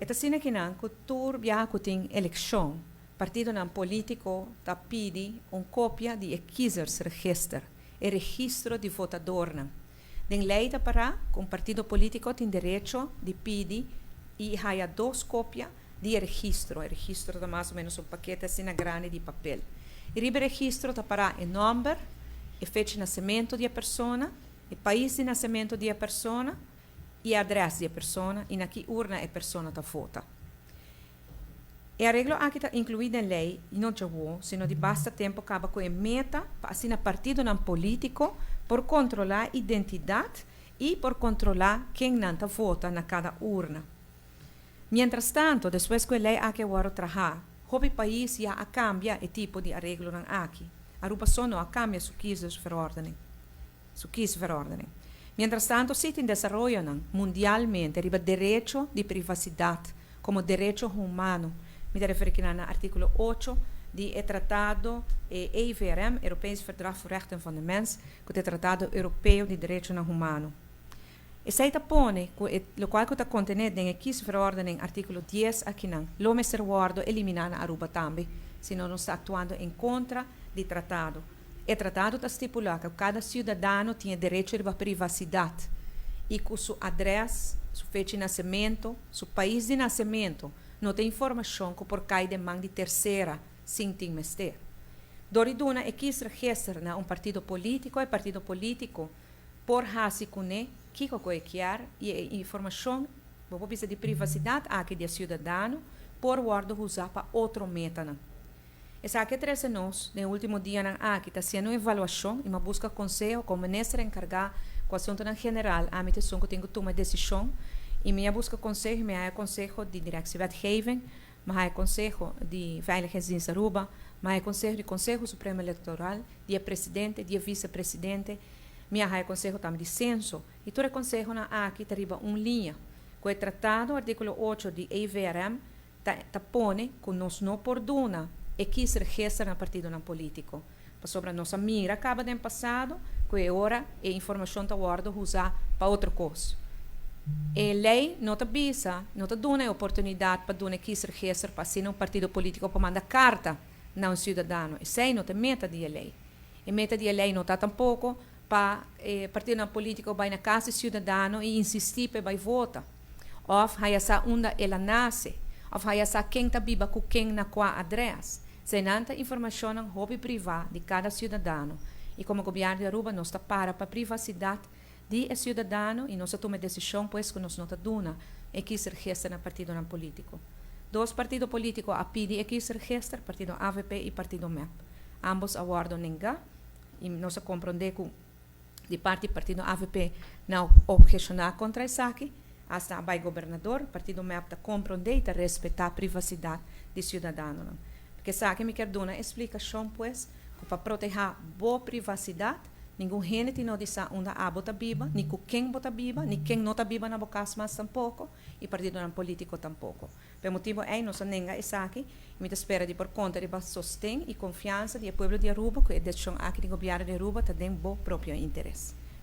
Esta sina kinan kutur biya kuting eleksyon. Partido nan politico ta pidi copia di kiezersregister, e registro di votador nan. Den leida para con partido politico tin derecho di pidi e haya dos copia di registro. El registro da más o menos un paquete sina grande di papel. E ribe registro ta para e number, e fecha de nascimento di persona, e país de nascimento di persona, e adresse di persona, e na que urna e persona ta vota. E arreglo aqui está incluído em lei, e não chegou, sino de basta tempo acaba com a meta para assinar partido não político por controlar a identidade e por controlar quem não vota na cada urna. Mientras tanto, depois que a lei aqui vai trabalhar, o país já cambia o tipo de arreglo não aqui. Aruba só não cambia sua kiesverordening. Mientras tanto, se em desenvolvimento mundialmente riba direito de privacidade como direito humano. Me referir ao artigo 8 do Tratado EIVRM, Europees Verdrag voor Rechten van de Mens, que é o Tratado Europeu de Direitos Humanos. E se tapone, o qual está contido em kiesverordening artigo 10 aqui não, lo messer guardo eliminar a Aruba também, se não está atuando em contra do tratado. O tratado está estipulado que cada cidadão tem direito à privacidade e com sua adresse, sua fecha de nascimento, seu país de nascimento, não tem informação que por causa de mão de terceira, sem ter mestre. Doriduna é que se registra na partido político, por hasi cune, que quer e informação, vou precisar de privacidade aqui de cidadão, por guardo usar para outro meta. Essa aqui é nós, no último dia aqui está sendo uma avaliação e uma busca conselho como ministro encarregado com o assunto em geral, a minha que tenho que tomar decisão. E minha busca conselho, minha conselho de directiewetgeving, minha conselho de veiligheidsdienst Aruba, minha conselho de Conselho Supremo Eleitoral, de presidente, de vice-presidente, minha conselho também de censo, e todo conselho aqui arriba linha, com o tratado, artigo 8 de EIVRM, pone que nós não perdona e que se registra no partido não político. Sobre a nossa mira acaba de passado, que agora a informação está guardada usar para outra coisa. A lei não te avisa, não te dá a oportunidade para dar que se registra para assinar partido político para mandar carta a cidadão. Isso aí não te meta de lei. E meta de lei não está tampouco para partido político vai na casa do cidadão e insistir para votar. Ou vai essa onda ela nasce, ou vai essa quem está viva com quem na qual adresse. Sem tanta informação no hobby privado de cada cidadão. E como governo de Aruba não está para a privacidade de cidadão e nós tomamos decisão pois que nós não dona e que se registra no partido não político. Dois partidos políticos a pedir que se registra, partido AVP e partido MEP. Ambos aguardam ninguém e nós compreendemos que de parte do partido AVP não objecionar contra isso aqui, hasta o governador, partido MEP está compreender e respeitar a privacidade do cidadão. Porque isso aqui me quer dar uma explicação pois que para proteger boa privacidade ninguém gente não diz onde a bota biba, nem com quem bota biba, nem quem não está biba na boca mas tampouco, e partido não político tampouco. Por motivo é nós nenga isso aqui, e me espera de por conta de sostém e confiança do povo de Aruba, que a decisão aqui do governo de Aruba tem bom próprio interesse.